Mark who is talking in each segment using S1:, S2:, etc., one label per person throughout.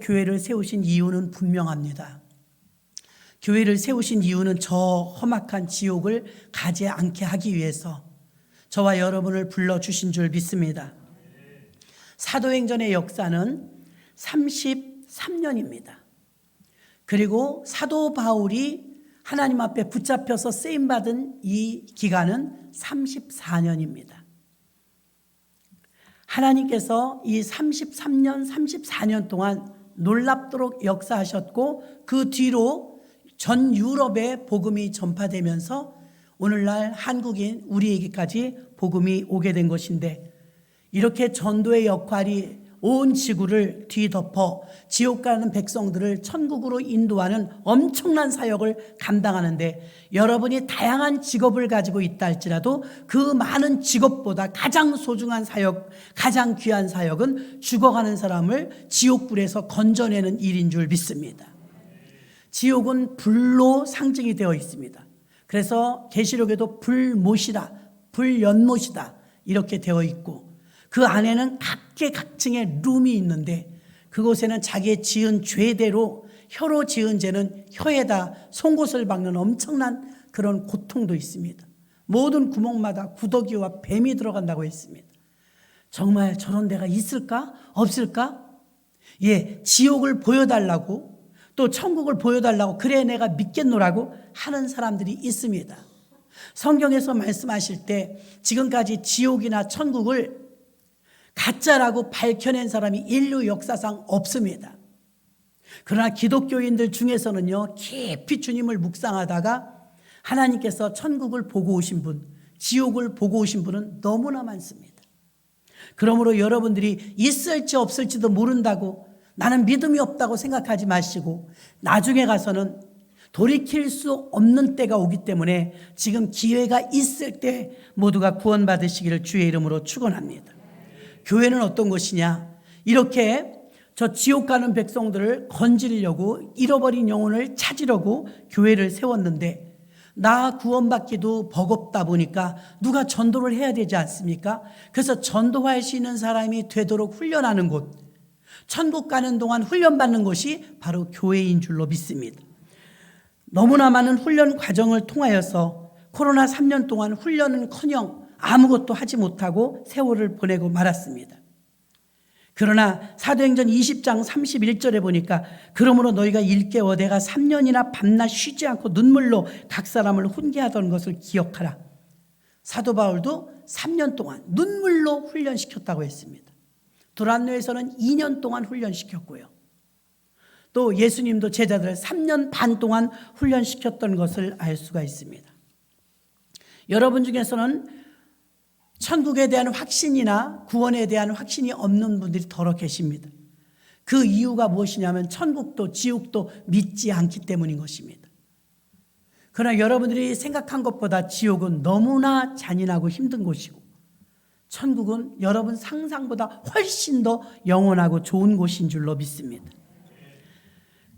S1: 교회를 세우신 이유는 분명합니다. 교회를 세우신 이유는 저 험악한 지옥을 가지 않게 하기 위해서 저와 여러분을 불러주신 줄 믿습니다. 사도행전의 역사는 33년입니다. 그리고 사도 바울이 하나님 앞에 붙잡혀서 쓰임받은 이 기간은 34년입니다. 하나님께서 이 33년, 34년 동안 놀랍도록 역사하셨고 그 뒤로 전 유럽에 복음이 전파되면서 오늘날 한국인 우리에게까지 복음이 오게 된 것인데, 이렇게 전도의 역할이 온 지구를 뒤덮어 지옥 가는 백성들을 천국으로 인도하는 엄청난 사역을 감당하는데, 여러분이 다양한 직업을 가지고 있다 할지라도 그 많은 직업보다 가장 소중한 사역, 가장 귀한 사역은 죽어가는 사람을 지옥불에서 건져내는 일인 줄 믿습니다. 지옥은 불로 상징이 되어 있습니다. 그래서 계시록에도 불못이다, 불연못이다 이렇게 되어 있고, 그 안에는 각계각층의 룸이 있는데 그곳에는 자기의 지은 죄대로 혀로 지은 죄는 혀에다 송곳을 박는 엄청난 그런 고통도 있습니다. 모든 구멍마다 구더기와 뱀이 들어간다고 했습니다. 정말 저런 데가 있을까? 없을까? 지옥을 보여달라고, 또 천국을 보여달라고, 그래 내가 믿겠노라고 하는 사람들이 있습니다. 성경에서 말씀하실 때 지금까지 지옥이나 천국을 가짜라고 밝혀낸 사람이 인류 역사상 없습니다. 그러나 기독교인들 중에서는요, 깊이 주님을 묵상하다가 하나님께서 천국을 보고 오신 분, 지옥을 보고 오신 분은 너무나 많습니다. 그러므로 여러분들이 있을지 없을지도 모른다고, 나는 믿음이 없다고 생각하지 마시고, 나중에 가서는 돌이킬 수 없는 때가 오기 때문에 지금 기회가 있을 때 모두가 구원받으시기를 주의 이름으로 축원합니다. 교회는 어떤 것이냐? 이렇게 저 지옥 가는 백성들을 건지려고, 잃어버린 영혼을 찾으려고 교회를 세웠는데, 나 구원받기도 버겁다 보니까 누가 전도를 해야 되지 않습니까? 그래서 전도할 수 있는 사람이 되도록 훈련하는 곳, 천국 가는 동안 훈련받는 것이 바로 교회인 줄로 믿습니다. 너무나 많은 훈련 과정을 통하여서 코로나 3년 동안 훈련은커녕 아무것도 하지 못하고 세월을 보내고 말았습니다. 그러나 사도행전 20장 31절에 보니까, 그러므로 너희가 일깨워 내가 3년이나 밤낮 쉬지 않고 눈물로 각 사람을 훈계하던 것을 기억하라. 사도 바울도 3년 동안 눈물로 훈련시켰다고 했습니다. 두란노에서는 2년 동안 훈련시켰고요. 또 예수님도 제자들을 3년 반 동안 훈련시켰던 것을 알 수가 있습니다. 여러분 중에서는 천국에 대한 확신이나 구원에 대한 확신이 없는 분들이 더러 계십니다. 그 이유가 무엇이냐면 천국도 지옥도 믿지 않기 때문인 것입니다. 그러나 여러분들이 생각한 것보다 지옥은 너무나 잔인하고 힘든 곳이고, 천국은 여러분 상상보다 훨씬 더 영원하고 좋은 곳인 줄로 믿습니다.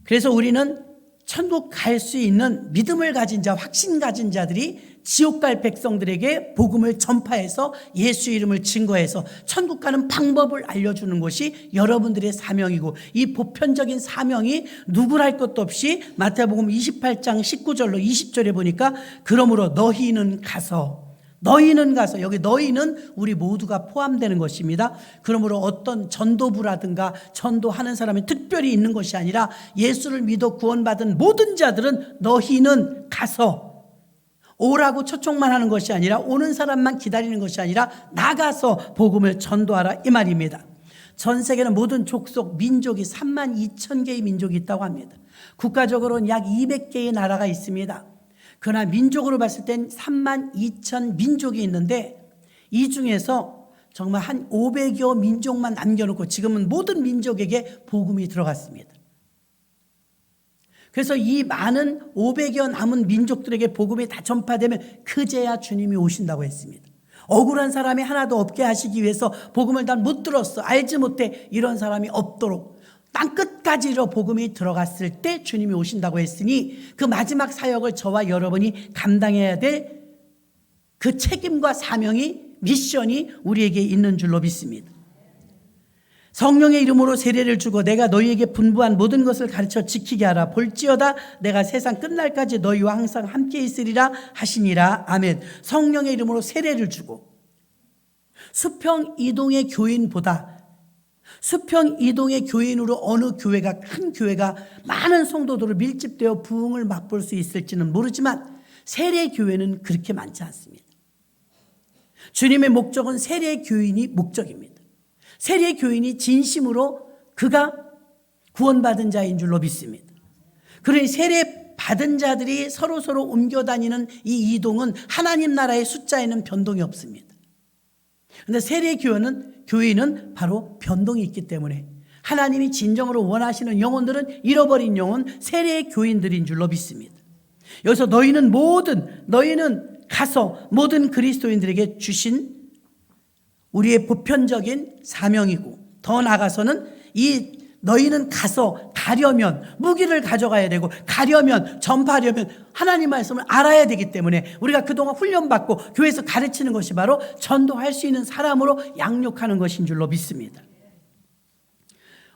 S1: 그래서 우리는 천국 갈 수 있는 믿음을 가진 자, 확신 가진 자들이 지옥 갈 백성들에게 복음을 전파해서 예수 이름을 증거해서 천국 가는 방법을 알려주는 것이 여러분들의 사명이고, 이 보편적인 사명이 누구랄 것도 없이 마태복음 28장 19절로 20절에 보니까, 그러므로 너희는 가서, 여기 너희는 우리 모두가 포함되는 것입니다. 그러므로 어떤 전도부라든가 전도하는 사람이 특별히 있는 것이 아니라 예수를 믿어 구원받은 모든 자들은 너희는 가서, 오라고 초청만 하는 것이 아니라, 오는 사람만 기다리는 것이 아니라 나가서 복음을 전도하라 이 말입니다. 전 세계는 모든 족속, 민족이 32,000개의 민족이 있다고 합니다. 국가적으로는 약 200개의 나라가 있습니다. 그러나 민족으로 봤을 땐 32,000 민족이 있는데, 이 중에서 정말 한 500여 민족만 남겨놓고 지금은 모든 민족에게 복음이 들어갔습니다. 그래서 이 많은 500여 남은 민족들에게 복음이 다 전파되면 그제야 주님이 오신다고 했습니다. 억울한 사람이 하나도 없게 하시기 위해서 복음을 난 못 들었어, 알지 못해, 이런 사람이 없도록 땅끝까지로 복음이 들어갔을 때 주님이 오신다고 했으니, 그 마지막 사역을 저와 여러분이 감당해야 될 그 책임과 사명이, 미션이 우리에게 있는 줄로 믿습니다. 성령의 이름으로 세례를 주고 내가 너희에게 분부한 모든 것을 가르쳐 지키게 하라. 볼지어다 내가 세상 끝날까지 너희와 항상 함께 있으리라 하시니라. 아멘. 성령의 이름으로 세례를 주고 수평 이동의 교인보다 수평 이동의 교인으로 어느 교회가 큰 교회가 많은 성도들을 밀집되어 부흥을 맛볼 수 있을지는 모르지만 세례 교회는 그렇게 많지 않습니다. 주님의 목적은 세례 교인이 목적입니다. 세례 교인이 진심으로 그가 구원받은 자인 줄로 믿습니다. 그러니 세례 받은 자들이 서로 옮겨 다니는 이 이동은 하나님 나라의 숫자에는 변동이 없습니다. 그런데 세례 교인은 바로 변동이 있기 때문에 하나님이 진정으로 원하시는 영혼들은 잃어버린 영혼 세례 교인들인 줄로 믿습니다. 여기서 너희는 가서 모든 그리스도인들에게 주신 우리의 보편적인 사명이고 더 나아가서는 너희는 가서 가려면 무기를 가져가야 되고 가려면 전파하려면 하나님 말씀을 알아야 되기 때문에 우리가 그동안 훈련받고 교회에서 가르치는 것이 바로 전도할 수 있는 사람으로 양육하는 것인 줄로 믿습니다.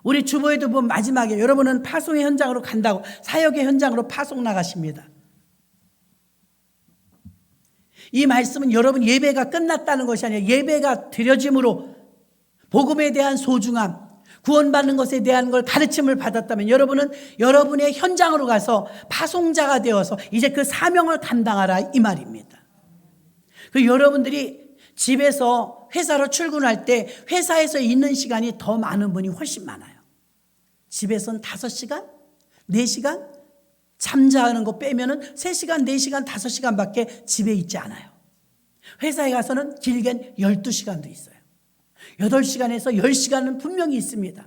S1: 우리 주보에도 보면 마지막에 여러분은 파송의 현장으로 간다고 사역의 현장으로 파송 나가십니다. 이 말씀은 여러분 예배가 끝났다는 것이 아니라 예배가 드려짐으로 복음에 대한 소중함, 구원받는 것에 대한 걸 가르침을 받았다면 여러분은 여러분의 현장으로 가서 파송자가 되어서 이제 그 사명을 감당하라 이 말입니다. 그 여러분들이 집에서 회사로 출근할 때 회사에서 있는 시간이 더 많은 분이 훨씬 많아요. 집에서는 5시간, 4시간 잠자는 거 빼면은 3시간, 4시간, 5시간밖에 집에 있지 않아요. 회사에 가서는 길게는 12시간도 있어요. 8시간에서 10시간은 분명히 있습니다.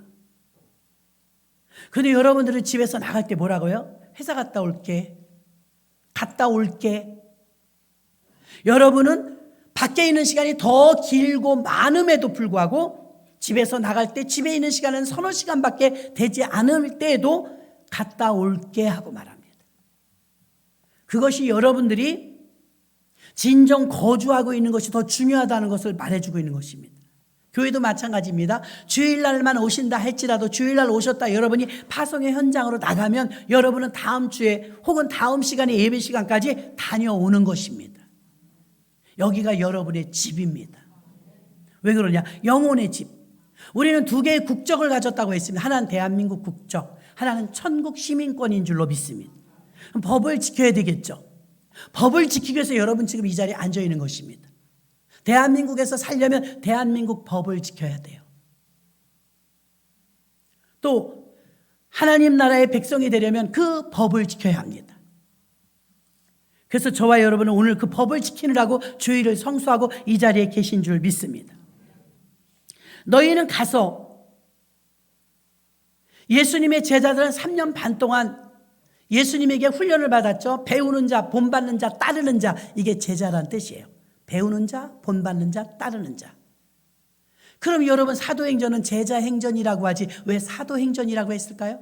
S1: 그런데 여러분들은 집에서 나갈 때 뭐라고요? 회사 갔다 올게. 여러분은 밖에 있는 시간이 더 길고 많음에도 불구하고 집에서 나갈 때 집에 있는 시간은 서너 시간밖에 되지 않을 때에도 갔다 올게 하고 말합니다. 그것이 여러분들이 진정 거주하고 있는 것이 더 중요하다는 것을 말해주고 있는 것입니다. 교회도 마찬가지입니다. 주일날만 오신다 할지라도 주일날 오셨다 여러분이 파송의 현장으로 나가면 여러분은 다음 주에 혹은 다음 시간에 예배 시간까지 다녀오는 것입니다. 여기가 여러분의 집입니다. 왜 그러냐? 영혼의 집. 우리는 2개의 국적을 가졌다고 했습니다. 하나는 대한민국 국적, 하나는 천국 시민권인 줄로 믿습니다. 법을 지켜야 되겠죠. 법을 지키기 위해서 여러분 지금 이 자리에 앉아 있는 것입니다. 대한민국에서 살려면 대한민국 법을 지켜야 돼요. 또 하나님 나라의 백성이 되려면 그 법을 지켜야 합니다. 그래서 저와 여러분은 오늘 그 법을 지키느라고 주일을 성수하고 이 자리에 계신 줄 믿습니다. 너희는 가서 예수님의 제자들은 3년 반 동안 예수님에게 훈련을 받았죠. 배우는 자, 본받는 자, 따르는 자. 이게 제자란 뜻이에요. 배우는 자, 본받는 자, 따르는 자. 그럼 여러분 사도행전은 제자행전이라고 하지 왜 사도행전이라고 했을까요?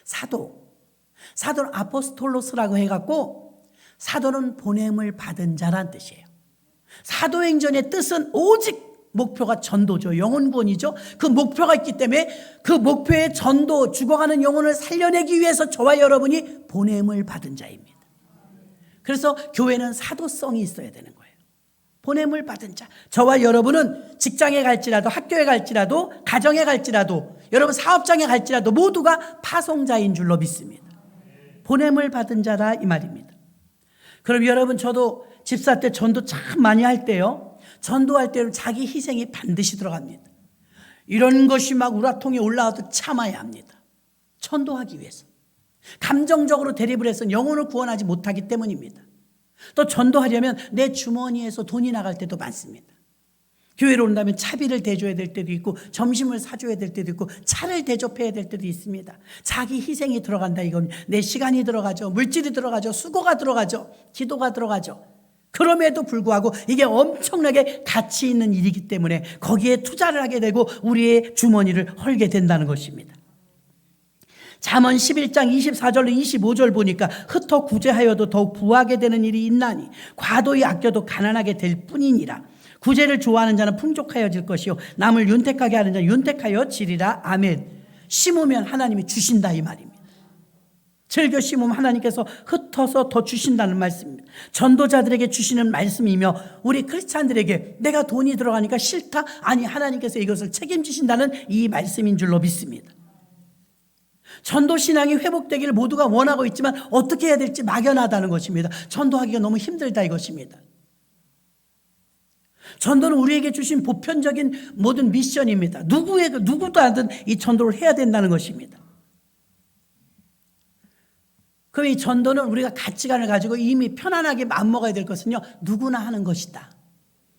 S1: 사도는 아포스톨로스라고 해갖고 사도는 보냄을 받은 자란 뜻이에요. 사도행전의 뜻은 오직 목표가 전도죠. 영혼구원이죠. 그 목표가 있기 때문에 그 목표의 전도, 죽어가는 영혼을 살려내기 위해서 저와 여러분이 보냄을 받은 자입니다. 그래서 교회는 사도성이 있어야 되는 거예요. 보냄을 받은 자. 저와 여러분은 직장에 갈지라도 학교에 갈지라도 가정에 갈지라도 여러분 사업장에 갈지라도 모두가 파송자인 줄로 믿습니다. 보냄을 받은 자라 이 말입니다. 그럼 여러분 저도 집사 때 전도 참 많이 할 때요. 전도할 때는 자기 희생이 반드시 들어갑니다. 이런 것이 막 우라통이 올라와도 참아야 합니다. 전도하기 위해서. 감정적으로 대립을 해서 영혼을 구원하지 못하기 때문입니다. 또 전도하려면 내 주머니에서 돈이 나갈 때도 많습니다. 교회로 온다면 차비를 대줘야 될 때도 있고 점심을 사줘야 될 때도 있고 차를 대접해야 될 때도 있습니다. 자기 희생이 들어간다 이겁니다. 내 시간이 들어가죠. 물질이 들어가죠. 수고가 들어가죠. 기도가 들어가죠. 그럼에도 불구하고 이게 엄청나게 가치 있는 일이기 때문에 거기에 투자를 하게 되고 우리의 주머니를 헐게 된다는 것입니다. 잠언 11장 24절로 25절 보니까 흩어 구제하여도 더욱 부하게 되는 일이 있나니 과도히 아껴도 가난하게 될 뿐이니라. 구제를 좋아하는 자는 풍족하여질 것이요 남을 윤택하게 하는 자는 윤택하여 지리라. 아멘. 심으면 하나님이 주신다 이 말입니다. 즐겨 심으면 하나님께서 흩어서 더 주신다는 말씀입니다. 전도자들에게 주시는 말씀이며 우리 크리스찬들에게 내가 돈이 들어가니까 싫다? 아니, 하나님께서 이것을 책임지신다는 이 말씀인 줄로 믿습니다. 전도신앙이 회복되기를 모두가 원하고 있지만 어떻게 해야 될지 막연하다는 것입니다. 전도하기가 너무 힘들다 이것입니다. 전도는 우리에게 주신 보편적인 모든 미션입니다. 누구도 하든 이 전도를 해야 된다는 것입니다. 그럼 이 전도는 우리가 가치관을 가지고 이미 편안하게 마음먹어야 될 것은요, 누구나 하는 것이다.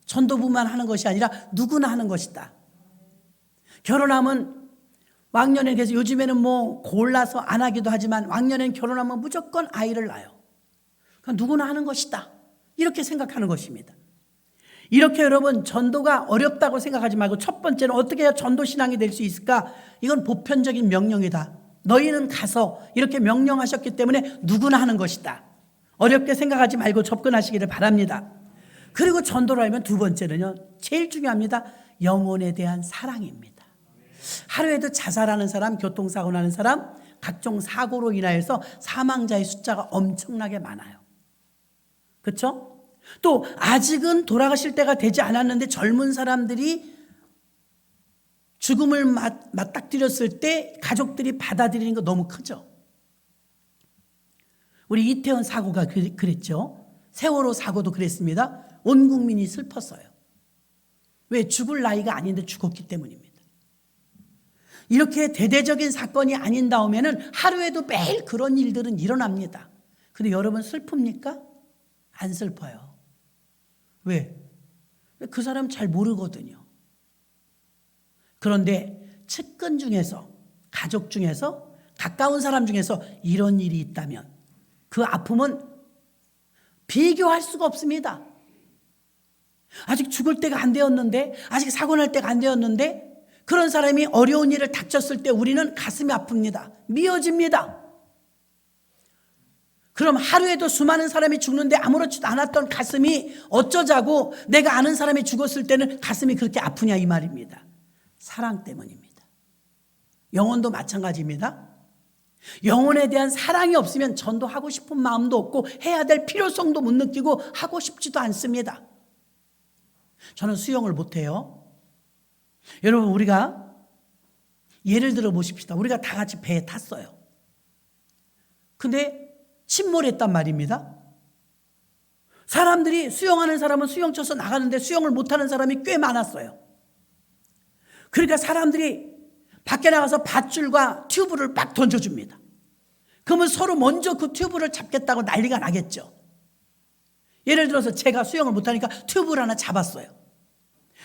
S1: 전도부만 하는 것이 아니라 누구나 하는 것이다. 결혼하면 왕년에, 그래서 요즘에는 뭐 골라서 안 하기도 하지만 왕년엔 결혼하면 무조건 아이를 낳아요. 그러니까 누구나 하는 것이다. 이렇게 생각하는 것입니다. 이렇게 여러분 전도가 어렵다고 생각하지 말고 첫 번째는 어떻게 해야 전도신앙이 될 수 있을까? 이건 보편적인 명령이다. 너희는 가서 이렇게 명령하셨기 때문에 누구나 하는 것이다. 어렵게 생각하지 말고 접근하시기를 바랍니다. 그리고 전도를 하면 두 번째는요, 제일 중요합니다. 영혼에 대한 사랑입니다. 하루에도 자살하는 사람, 교통사고 나는 사람, 각종 사고로 인하여서 사망자의 숫자가 엄청나게 많아요. 그렇죠? 또 아직은 돌아가실 때가 되지 않았는데 젊은 사람들이 죽음을 맞닥뜨렸을 때 가족들이 받아들이는 거 너무 크죠. 우리 이태원 사고가 그랬죠. 세월호 사고도 그랬습니다. 온 국민이 슬펐어요. 왜? 죽을 나이가 아닌데 죽었기 때문입니다. 이렇게 대대적인 사건이 아닌 다음에는 하루에도 매일 그런 일들은 일어납니다. 근데 여러분 슬픕니까? 안 슬퍼요. 왜? 그 사람 잘 모르거든요. 그런데 측근 중에서, 가족 중에서, 가까운 사람 중에서 이런 일이 있다면 그 아픔은 비교할 수가 없습니다. 아직 죽을 때가 안 되었는데, 아직 사고 날 때가 안 되었는데 그런 사람이 어려운 일을 닥쳤을 때 우리는 가슴이 아픕니다. 미어집니다. 그럼 하루에도 수많은 사람이 죽는데 아무렇지도 않았던 가슴이 어쩌자고 내가 아는 사람이 죽었을 때는 가슴이 그렇게 아프냐 이 말입니다. 사랑 때문입니다. 영혼도 마찬가지입니다. 영혼에 대한 사랑이 없으면 전도하고 싶은 마음도 없고 해야 될 필요성도 못 느끼고 하고 싶지도 않습니다. 저는 수영을 못해요. 여러분, 우리가 예를 들어 보십시다. 우리가 다 같이 배에 탔어요. 근데 침몰했단 말입니다. 사람들이, 수영하는 사람은 수영 쳐서 나가는데 수영을 못하는 사람이 꽤 많았어요. 그러니까 사람들이 밖에 나가서 밧줄과 튜브를 막 던져줍니다. 그러면 서로 먼저 그 튜브를 잡겠다고 난리가 나겠죠. 예를 들어서 제가 수영을 못하니까 튜브를 하나 잡았어요.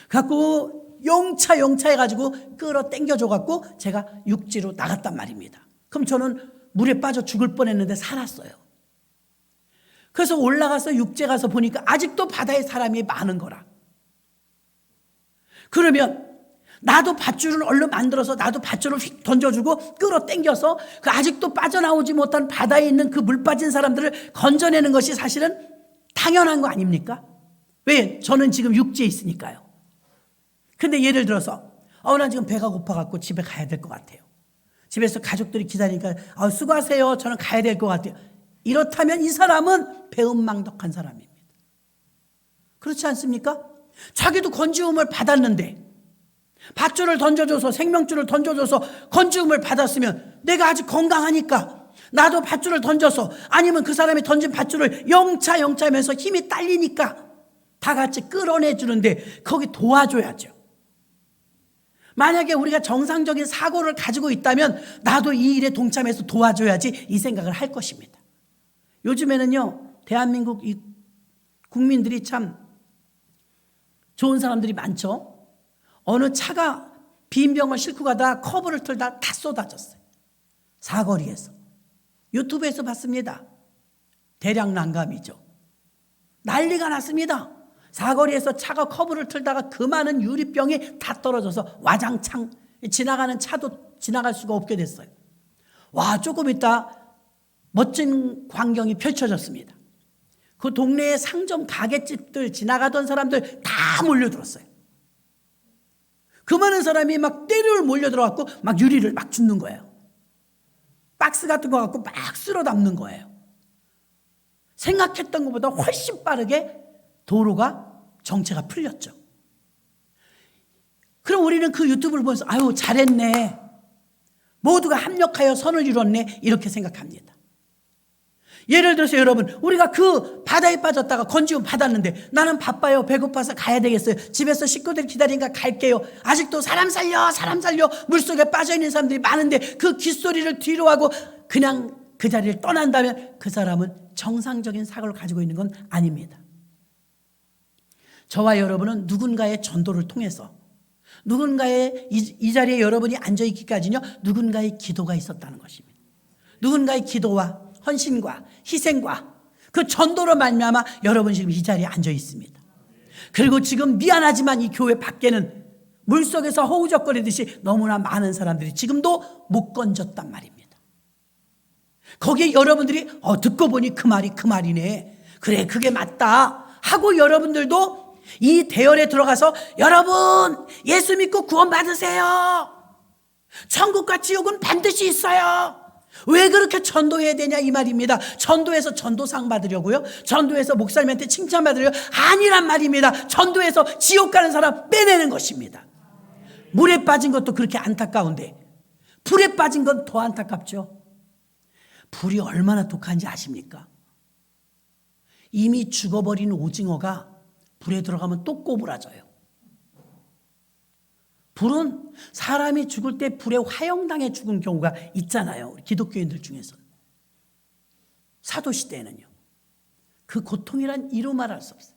S1: 갖고 영차 해가지고 끌어 당겨줘갖고 제가 육지로 나갔단 말입니다. 그럼 저는 물에 빠져 죽을 뻔했는데 살았어요. 그래서 올라가서 육지에 가서 보니까 아직도 바다에 사람이 많은 거라. 그러면 나도 밧줄을 얼른 만들어서 나도 밧줄을 휙 던져주고 끌어 당겨서 그 아직도 빠져나오지 못한 바다에 있는 그 물 빠진 사람들을 건져내는 것이 사실은 당연한 거 아닙니까? 왜? 저는 지금 육지에 있으니까요. 근데 예를 들어서 난 지금 배가 고파갖고 집에 가야 될 것 같아요. 집에서 가족들이 기다리니까 수고하세요. 저는 가야 될 것 같아요. 이렇다면 이 사람은 배은망덕한 사람입니다. 그렇지 않습니까? 자기도 건지움을 받았는데 밧줄을 던져줘서, 생명줄을 던져줘서 건지움을 받았으면 내가 아직 건강하니까 나도 밧줄을 던져서, 아니면 그 사람이 던진 밧줄을 영차 하면서 힘이 딸리니까 다 같이 끌어내주는데 거기 도와줘야죠. 만약에 우리가 정상적인 사고를 가지고 있다면 나도 이 일에 동참해서 도와줘야지 이 생각을 할 것입니다. 요즘에는요, 대한민국 이 국민들이 참 좋은 사람들이 많죠. 어느 차가 빈 병을 싣고 가다 커브를 틀다 다 쏟아졌어요. 사거리에서. 유튜브에서 봤습니다. 대량 난감이죠. 난리가 났습니다. 사거리에서 차가 커브를 틀다가 그 많은 유리병이 다 떨어져서 와장창 지나가는 차도 지나갈 수가 없게 됐어요. 와, 조금 있다 멋진 광경이 펼쳐졌습니다. 그 동네에 상점 가게집들 지나가던 사람들 다 몰려들었어요. 그 많은 사람이 막 떼를 몰려들어갖고 막 유리를 막 줍는 거예요. 박스 같은 거 갖고 막 쓸어 담는 거예요. 생각했던 것보다 훨씬 빠르게 도로가 정체가 풀렸죠. 그럼 우리는 그 유튜브를 보면서 아유 잘했네, 모두가 합력하여 선을 이뤘네, 이렇게 생각합니다. 예를 들어서 여러분, 우리가 그 바다에 빠졌다가 건지움 받았는데 나는 바빠요, 배고파서 가야 되겠어요, 집에서 식구들 기다리니까 갈게요, 아직도 사람 살려 사람 살려 물속에 빠져있는 사람들이 많은데 그 귓소리를 뒤로 하고 그냥 그 자리를 떠난다면 그 사람은 정상적인 사고를 가지고 있는 건 아닙니다. 저와 여러분은 누군가의 전도를 통해서, 누군가의 이 자리에 여러분이 앉아있기까지는요, 누군가의 기도가 있었다는 것입니다. 누군가의 기도와 헌신과 희생과 그 전도로 말미암아 여러분 지금 이 자리에 앉아 있습니다. 그리고 지금 미안하지만 이 교회 밖에는 물속에서 허우적거리듯이 너무나 많은 사람들이 지금도 못 건졌단 말입니다. 거기에 여러분들이 듣고 보니 그 말이네, 그래 그게 맞다 하고 여러분들도 이 대열에 들어가서 여러분 예수 믿고 구원 받으세요, 천국과 지옥은 반드시 있어요, 왜 그렇게 전도해야 되냐 이 말입니다. 전도해서 전도상 받으려고요? 전도해서 목사님한테 칭찬받으려고? 아니란 말입니다. 전도해서 지옥 가는 사람 빼내는 것입니다. 물에 빠진 것도 그렇게 안타까운데 불에 빠진 건 더 안타깝죠. 불이 얼마나 독한지 아십니까? 이미 죽어버린 오징어가 불에 들어가면 또 꼬부라져요. 불은 사람이 죽을 때 불에 화형당해 죽은 경우가 있잖아요, 우리 기독교인들 중에서. 사도시대에는요, 그 고통이란 이루 말할 수 없어요.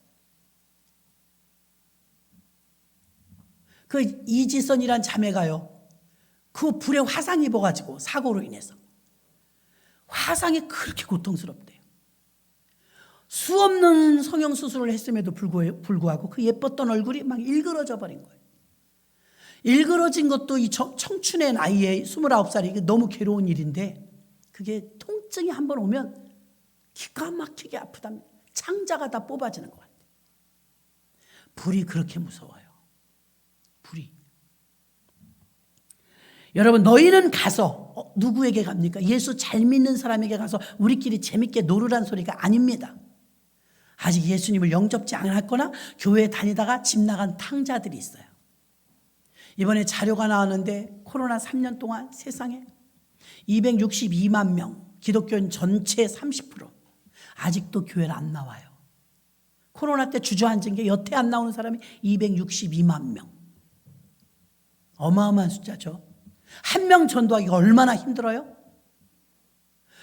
S1: 그 이지선이란 자매가요, 그 불에 화상 입어가지고 사고로 인해서 화상이 그렇게 고통스럽대요. 수없는 성형수술을 했음에도 불구하고 그 예뻤던 얼굴이 막 일그러져 버린 거예요. 일그러진 것도 이 청춘의 나이에 29살이 너무 괴로운 일인데 그게 통증이 한번 오면 기가 막히게 아프답니다. 창자가 다 뽑아지는 것 같아요. 불이 그렇게 무서워요. 불이. 여러분, 너희는 가서 누구에게 갑니까? 예수 잘 믿는 사람에게 가서 우리끼리 재밌게 놀으란 소리가 아닙니다. 아직 예수님을 영접지 않았거나 교회에 다니다가 집 나간 탕자들이 있어요. 이번에 자료가 나왔는데 코로나 3년 동안 세상에 262만 명, 기독교인 전체 30%, 아직도 교회를 안 나와요. 코로나 때 주저앉은 게 여태 안 나오는 사람이 262만 명. 어마어마한 숫자죠. 한 명 전도하기가 얼마나 힘들어요?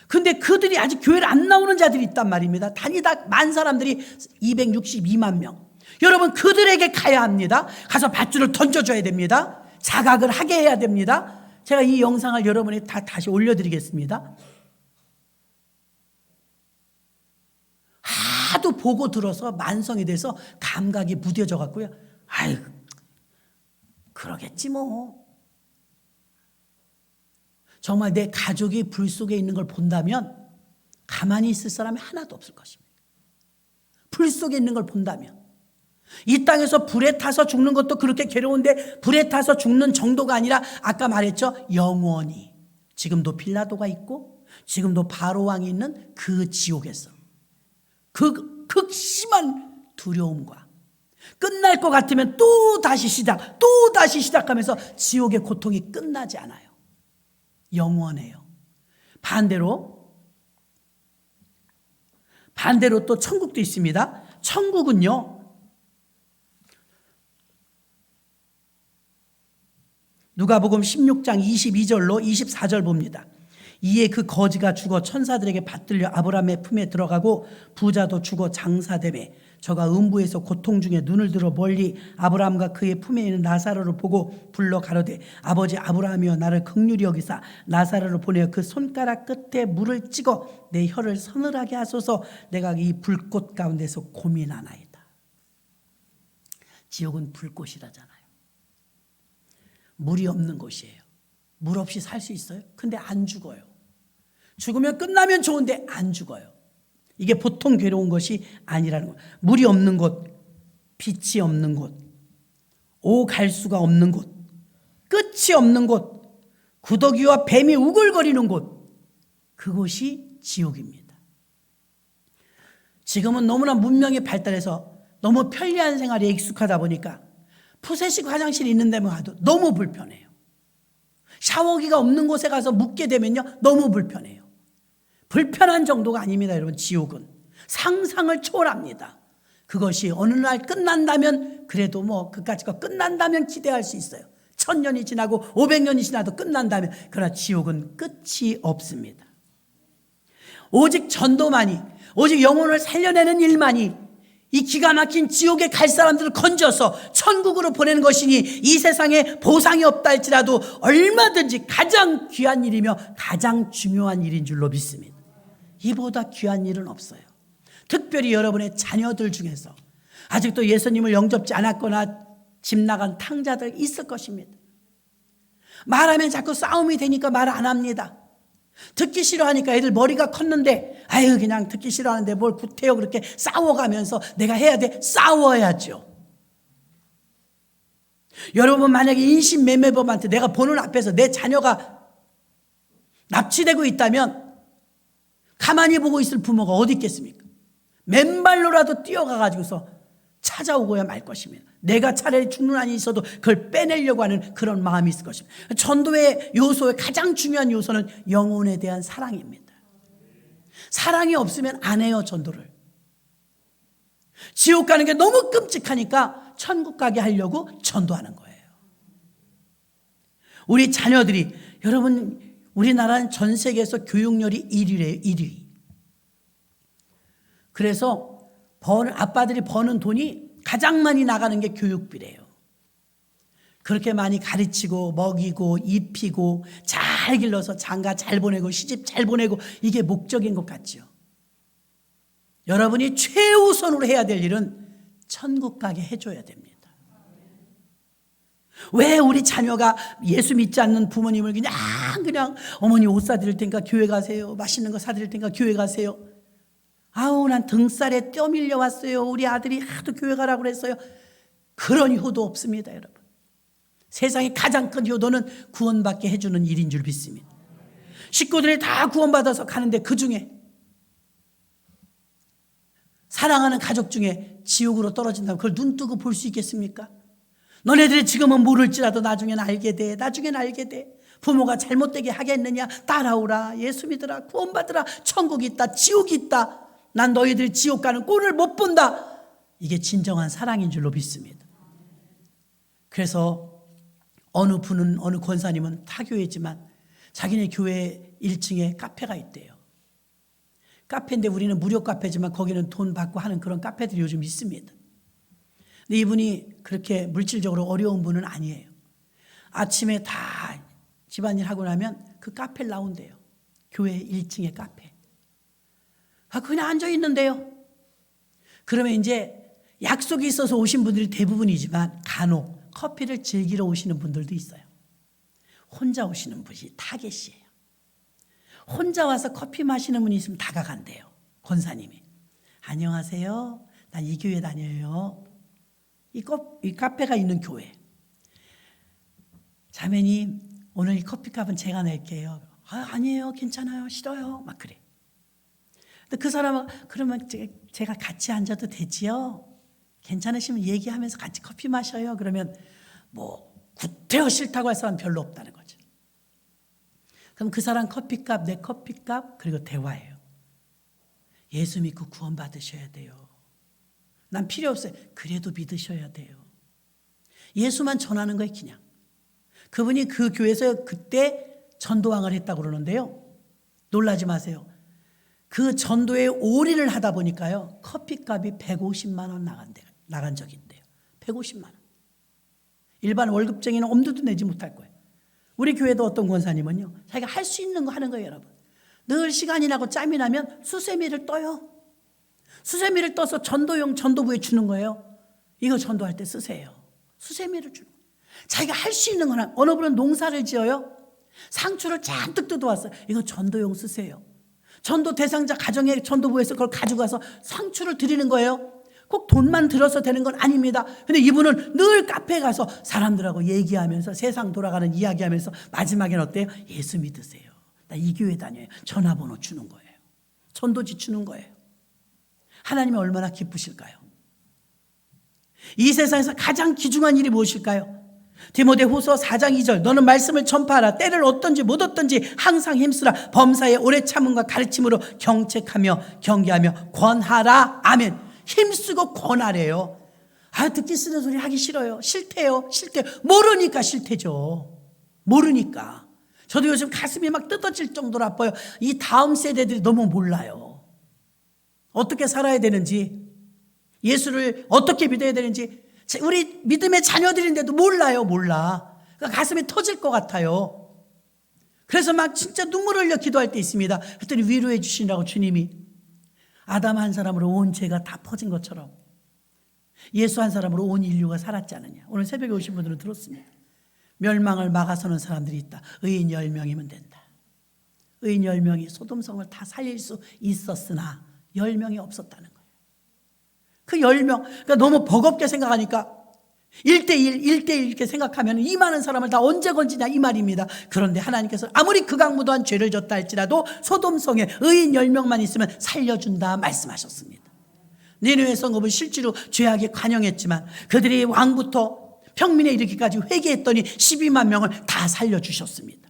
S1: 근데 그들이 아직 교회를 안 나오는 자들이 있단 말입니다. 다니다 만 사람들이 262만 명. 여러분, 그들에게 가야 합니다. 가서 밧줄을 던져줘야 됩니다. 자각을 하게 해야 됩니다. 제가 이 영상을 여러분이 다시 올려드리겠습니다. 하도 보고 들어서 만성이 돼서 감각이 무뎌져 갖고요, 아이 그러겠지 뭐. 정말 내 가족이 불 속에 있는 걸 본다면 가만히 있을 사람이 하나도 없을 것입니다. 불 속에 있는 걸 본다면. 이 땅에서 불에 타서 죽는 것도 그렇게 괴로운데 불에 타서 죽는 정도가 아니라 아까 말했죠, 영원히. 지금도 빌라도가 있고 지금도 바로 왕이 있는 그 지옥에서 그 극심한 두려움과 끝날 것 같으면 또 다시 시작하면서 지옥의 고통이 끝나지 않아요. 영원해요. 반대로 또 천국도 있습니다. 천국은요, 누가복음 16장 22절로 24절 봅니다. 이에 그 거지가 죽어 천사들에게 받들려 아브라함의 품에 들어가고 부자도 죽어 장사되매 저가 음부에서 고통 중에 눈을 들어 멀리 아브라함과 그의 품에 있는 나사로를 보고 불러 가로되 아버지 아브라함이여 나를 긍휼히 여기사 나사로를 보내어 그 손가락 끝에 물을 찍어 내 혀를 서늘하게 하소서. 내가 이 불꽃 가운데서 고민하나이다. 지옥은 불꽃이라잖아요. 물이 없는 곳이에요. 물 없이 살 수 있어요? 근데 안 죽어요. 죽으면 끝나면 좋은데 안 죽어요. 이게 보통 괴로운 것이 아니라는 것. 물이 없는 곳, 빛이 없는 곳, 오갈 수가 없는 곳, 끝이 없는 곳, 구더기와 뱀이 우글거리는 곳, 그곳이 지옥입니다. 지금은 너무나 문명이 발달해서 너무 편리한 생활에 익숙하다 보니까 푸세식 화장실이 있는 데만 가도 너무 불편해요. 샤워기가 없는 곳에 가서 묵게 되면요, 너무 불편해요. 불편한 정도가 아닙니다, 여러분. 지옥은 상상을 초월합니다. 그것이 어느 날 끝난다면, 그래도 뭐 그까짓 거 끝난다면 기대할 수 있어요. 1000년이 지나고 500년이 지나도 끝난다면. 그러나 지옥은 끝이 없습니다. 오직 전도만이, 오직 영혼을 살려내는 일만이 이 기가 막힌 지옥에 갈 사람들을 건져서 천국으로 보내는 것이니, 이 세상에 보상이 없다 할지라도 얼마든지 가장 귀한 일이며 가장 중요한 일인 줄로 믿습니다. 이보다 귀한 일은 없어요. 특별히 여러분의 자녀들 중에서 아직도 예수님을 영접지 않았거나 집 나간 탕자들 있을 것입니다. 말하면 자꾸 싸움이 되니까 말 안 합니다. 듣기 싫어하니까 애들 머리가 컸는데, 아유 그냥 듣기 싫어하는데 뭘 구태여 그렇게 싸워가면서 내가 해야 돼. 싸워야죠. 여러분, 만약에 인신매매범한테 내가 보는 앞에서 내 자녀가 납치되고 있다면 가만히 보고 있을 부모가 어디 있겠습니까? 맨발로라도 뛰어가가지고서 찾아오고야 말 것입니다. 내가 차라리 죽는 한이 있어도 그걸 빼내려고 하는 그런 마음이 있을 것입니다. 전도의 요소의 가장 중요한 요소는 영혼에 대한 사랑입니다. 사랑이 없으면 안 해요, 전도를. 지옥 가는 게 너무 끔찍하니까 천국 가게 하려고 전도하는 거예요. 우리 자녀들이, 여러분, 우리나라는 전 세계에서 교육열이 1위래요. 1위. 그래서 아빠들이 버는 돈이 가장 많이 나가는 게 교육비래요. 그렇게 많이 가르치고 먹이고 입히고 잘 길러서 장가 잘 보내고 시집 잘 보내고, 이게 목적인 것 같죠. 여러분이 최우선으로 해야 될 일은 천국 가게 해줘야 됩니다. 왜 우리 자녀가 예수 믿지 않는 부모님을 그냥 어머니 옷 사드릴 테니까 교회 가세요, 맛있는 거 사드릴 테니까 교회 가세요, 아우 난 등살에 떼어 밀려 왔어요, 우리 아들이 하도 교회 가라고 그랬어요. 그런 효도 없습니다, 여러분. 세상에 가장 큰 효도는 구원받게 해주는 일인 줄 믿습니다. 식구들이 다 구원받아서 가는데 그 중에 사랑하는 가족 중에 지옥으로 떨어진다면 그걸 눈뜨고 볼 수 있겠습니까? 너네들이 지금은 모를지라도 나중엔 알게 돼. 나중엔 알게 돼. 부모가 잘못되게 하겠느냐? 따라오라. 예수 믿으라. 구원받으라. 천국이 있다. 지옥이 있다. 난 너희들이 지옥 가는 꼴을 못 본다. 이게 진정한 사랑인 줄로 믿습니다. 그래서 어느 분은, 어느 권사님은 타교회지만 자기네 교회 1층에 카페가 있대요. 카페인데 우리는 무료 카페지만 거기는 돈 받고 하는 그런 카페들이 요즘 있습니다. 근데 이분이 그렇게 물질적으로 어려운 분은 아니에요. 아침에 다 집안일 하고 나면 그 카페를 나온대요. 교회 1층에 카페. 그냥 앉아 있는데요. 그러면 이제 약속이 있어서 오신 분들이 대부분이지만 간혹 커피를 즐기러 오시는 분들도 있어요. 혼자 오시는 분이 타겟이에요. 혼자 와서 커피 마시는 분이 있으면 다가간대요. 권사님이. 안녕하세요. 난 이 교회 다녀요. 이 카페가 있는 교회. 자매님, 오늘 이 커피값은 제가 낼게요. 아니에요. 괜찮아요. 싫어요. 막 그래. 근데 그 사람은, 그러면 제가 같이 앉아도 되지요? 괜찮으시면 얘기하면서 같이 커피 마셔요. 그러면 뭐 구태여 싫다고 할 사람 별로 없다는 거죠. 그럼 그 사람 커피값, 내 커피값, 그리고 대화예요. 예수 믿고 구원 받으셔야 돼요. 난 필요 없어요. 그래도 믿으셔야 돼요. 예수만 전하는 거예요, 그냥. 그분이 그 교회에서 그때 전도왕을 했다고 그러는데요. 놀라지 마세요. 그 전도에 올인을 하다 보니까요, 커피값이 150만 원 나간 적이 있대요. 150만 원. 일반 월급쟁이는 엄두도 내지 못할 거예요. 우리 교회도 어떤 권사님은요, 자기가 할 수 있는 거 하는 거예요, 여러분. 늘 시간이 나고 짬이 나면 수세미를 떠요. 수세미를 떠서 전도용 전도부에 주는 거예요. 이거 전도할 때 쓰세요. 수세미를 주는 거예요. 자기가 할 수 있는 거나, 어느 분은 농사를 지어요. 상추를 잔뜩 뜯어왔어요. 이거 전도용 쓰세요. 전도 대상자 가정의 전도부에서 그걸 가져가서 상추를 드리는 거예요. 꼭 돈만 들어서 되는 건 아닙니다. 근데 이분은 늘 카페에 가서 사람들하고 얘기하면서 세상 돌아가는 이야기하면서 마지막엔 어때요? 예수 믿으세요. 나 이 교회 다녀요. 전화번호 주는 거예요. 전도지 주는 거예요. 하나님이 얼마나 기쁘실까요? 이 세상에서 가장 귀중한 일이 무엇일까요? 디모데후서 4장 2절 너는 말씀을 전파하라. 때를 얻든지 못 얻든지 항상 힘쓰라. 범사에 오래 참음과 가르침으로 경책하며 경계하며 권하라. 아멘. 힘쓰고 권하래요. 듣기 쓰는 소리 하기 싫어요. 싫대요. 모르니까 싫대죠. 모르니까. 저도 요즘 가슴이 막 뜯어질 정도로 아파요. 이 다음 세대들이 너무 몰라요. 어떻게 살아야 되는지, 예수를 어떻게 믿어야 되는지 우리 믿음의 자녀들인데도 몰라요. 몰라. 그러니까 가슴이 터질 것 같아요. 그래서 막 진짜 눈물 흘려 기도할 때 있습니다. 그랬더니 위로해 주시라고 주님이 아담 한 사람으로 온 죄가 다 퍼진 것처럼 예수 한 사람으로 온 인류가 살았지 않느냐. 오늘 새벽에 오신 분들은 들었습니다. 멸망을 막아서는 사람들이 있다. 의인 10명이면 된다. 의인 10명이 소돔성을 다 살릴 수 있었으나 10명이 없었다는 거예요. 그 10명, 그러니까 너무 버겁게 생각하니까 1대1 이렇게 생각하면 이 많은 사람을 다 언제 건지냐 이 말입니다. 그런데 하나님께서 아무리 극악무도한 죄를 졌다 할지라도 소돔성에 의인 10명만 있으면 살려준다 말씀하셨습니다. 니느웨 성읍은 실제로 죄악에 관영했지만 그들이 왕부터 평민에 이르기까지 회개했더니 12만 명을 다 살려주셨습니다.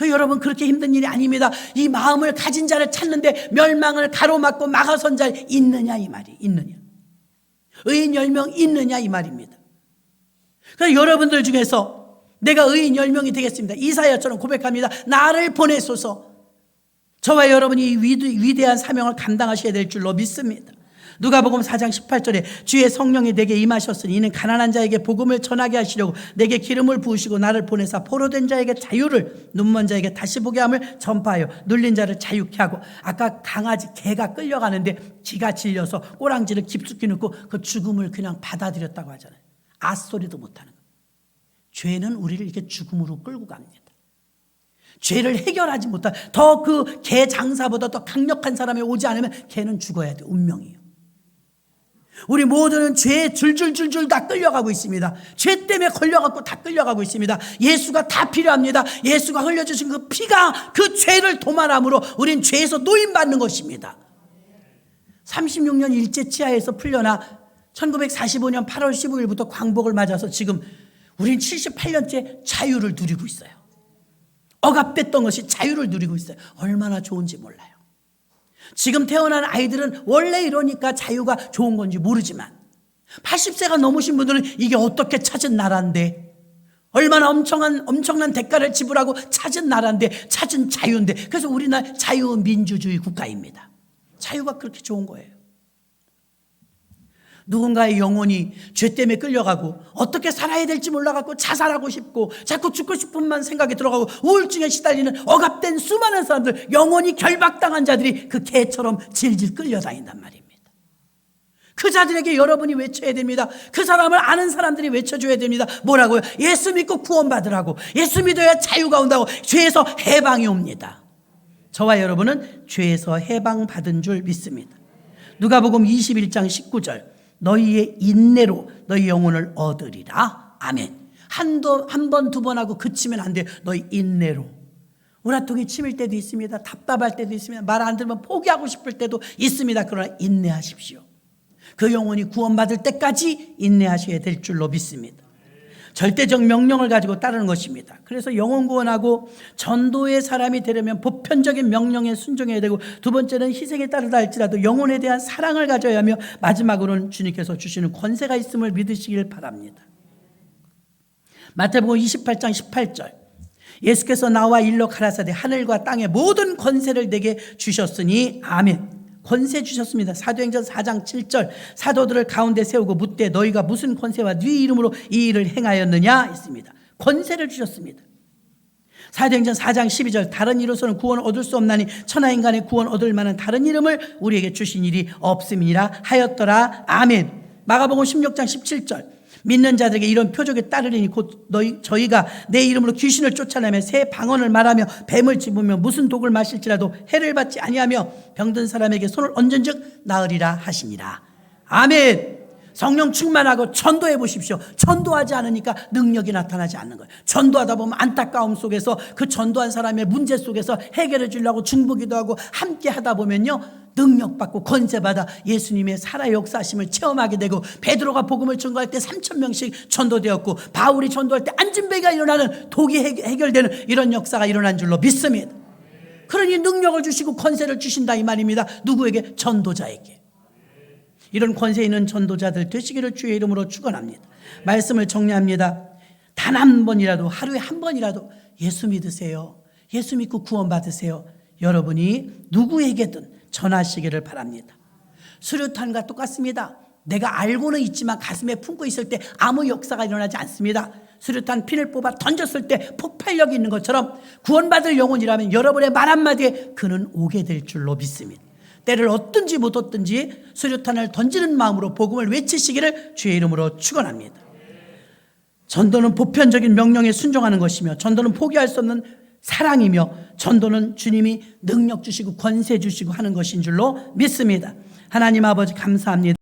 S1: 여러분 그렇게 힘든 일이 아닙니다. 이 마음을 가진 자를 찾는데 멸망을 가로막고 막아선 자 있느냐 이 말이 있느냐. 의인 10명 있느냐 이 말입니다. 그래서 여러분들 중에서 내가 의인 10명이 되겠습니다. 이사야처럼 고백합니다. 나를 보내소서. 저와 여러분이 위대한 사명을 감당하셔야 될 줄로 믿습니다. 누가복음 4장 18절에 주의 성령이 내게 임하셨으니 이는 가난한 자에게 복음을 전하게 하시려고 내게 기름을 부으시고 나를 보내사 포로된 자에게 자유를 눈먼 자에게 다시 보게 함을 전파하여 눌린 자를 자유케 하고 아까 강아지 개가 끌려가는데 지가 질려서 꼬랑지를 깊숙이 넣고 그 죽음을 그냥 받아들였다고 하잖아요. 앗소리도 못하는 거예요. 죄는 우리를 이렇게 죽음으로 끌고 갑니다. 죄를 해결하지 못한 더 그 개 장사보다 더 강력한 사람이 오지 않으면 개는 죽어야 돼. 운명이에요. 우리 모두는 죄에 줄줄줄줄 다 끌려가고 있습니다. 죄 때문에 걸려갖고 다 끌려가고 있습니다. 예수가 다 필요합니다. 예수가 흘려주신 그 피가 그 죄를 도말함으로 우린 죄에서 노임받는 것입니다. 36년 일제 치하에서 풀려나 1945년 8월 15일부터 광복을 맞아서 지금 우린 78년째 자유를 누리고 있어요. 억압됐던 것이 자유를 누리고 있어요. 얼마나 좋은지 몰라요. 지금 태어난 아이들은 원래 이러니까 자유가 좋은 건지 모르지만 80세가 넘으신 분들은 이게 어떻게 찾은 나라인데, 얼마나 엄청난 대가를 지불하고 찾은 나라인데, 찾은 자유인데, 그래서 우리나라 자유민주주의 국가입니다. 자유가 그렇게 좋은 거예요. 누군가의 영혼이 죄 때문에 끌려가고 어떻게 살아야 될지 몰라갖고 자살하고 싶고 자꾸 죽고 싶은만 생각이 들어가고 우울증에 시달리는 억압된 수많은 사람들, 영혼이 결박당한 자들이 그 개처럼 질질 끌려다닌단 말입니다. 그 자들에게 여러분이 외쳐야 됩니다. 그 사람을 아는 사람들이 외쳐줘야 됩니다. 뭐라고요? 예수 믿고 구원받으라고. 예수 믿어야 자유가 온다고. 죄에서 해방이 옵니다. 저와 여러분은 죄에서 해방받은 줄 믿습니다. 누가복음 21장 19절 너희의 인내로 너희 영혼을 얻으리라. 아멘. 한 번, 두 번 하고 그치면 안 돼요. 너희 인내로. 우라통이 치밀 때도 있습니다. 답답할 때도 있습니다. 말 안 들으면 포기하고 싶을 때도 있습니다. 그러나 인내하십시오. 그 영혼이 구원받을 때까지 인내하셔야 될 줄로 믿습니다. 절대적 명령을 가지고 따르는 것입니다. 그래서 영혼 구원하고 전도의 사람이 되려면 보편적인 명령에 순종해야 되고, 두 번째는 희생에 따르다 할지라도 영혼에 대한 사랑을 가져야 하며, 마지막으로는 주님께서 주시는 권세가 있음을 믿으시길 바랍니다. 마태복음 28장 18절 예수께서 나와 일러 가라사대 하늘과 땅의 모든 권세를 내게 주셨으니 아멘. 권세 주셨습니다. 사도행전 4장 7절 사도들을 가운데 세우고 묻되 너희가 무슨 권세와 네 이름으로 이 일을 행하였느냐 있습니다. 권세를 주셨습니다. 사도행전 4장 12절 다른 이로서는 구원을 얻을 수 없나니 천하인간의 구원 얻을 만한 다른 이름을 우리에게 주신 일이 없음이니라 하였더라. 아멘. 마가복음 16장 17절 믿는 자들에게 이런 표적에 따르리니 곧 저희가 내 이름으로 귀신을 쫓아내며 새 방언을 말하며 뱀을 집으며 무슨 독을 마실지라도 해를 받지 아니하며 병든 사람에게 손을 얹은즉 나으리라 하시니라. 아멘. 성령 충만하고 전도해 보십시오. 전도하지 않으니까 능력이 나타나지 않는 거예요. 전도하다 보면 안타까움 속에서 그 전도한 사람의 문제 속에서 해결해 주려고 중보기도 하고 함께 하다 보면요, 능력받고 권세받아 예수님의 살아 역사하심을 체험하게 되고, 베드로가 복음을 전도할 때 3,000명씩 전도되었고, 바울이 전도할 때 안진뱅이가 일어나는 독이 해결되는 이런 역사가 일어난 줄로 믿습니다. 그러니 능력을 주시고 권세를 주신다 이 말입니다. 누구에게? 전도자에게. 이런 권세 있는 전도자들 되시기를 주의 이름으로 축원합니다. 말씀을 정리합니다. 단 한 번이라도, 하루에 한 번이라도 예수 믿으세요. 예수 믿고 구원 받으세요. 여러분이 누구에게든 전하시기를 바랍니다. 수류탄과 똑같습니다. 내가 알고는 있지만 가슴에 품고 있을 때 아무 역사가 일어나지 않습니다. 수류탄 핀을 뽑아 던졌을 때 폭발력이 있는 것처럼 구원받을 영혼이라면 여러분의 말 한마디에 그는 오게 될 줄로 믿습니다. 때를 얻든지 못 얻든지 수류탄을 던지는 마음으로 복음을 외치시기를 주의 이름으로 축원합니다. 전도는 보편적인 명령에 순종하는 것이며, 전도는 포기할 수 없는 사랑이며, 전도는 주님이 능력 주시고 권세 주시고 하는 것인 줄로 믿습니다. 하나님 아버지 감사합니다.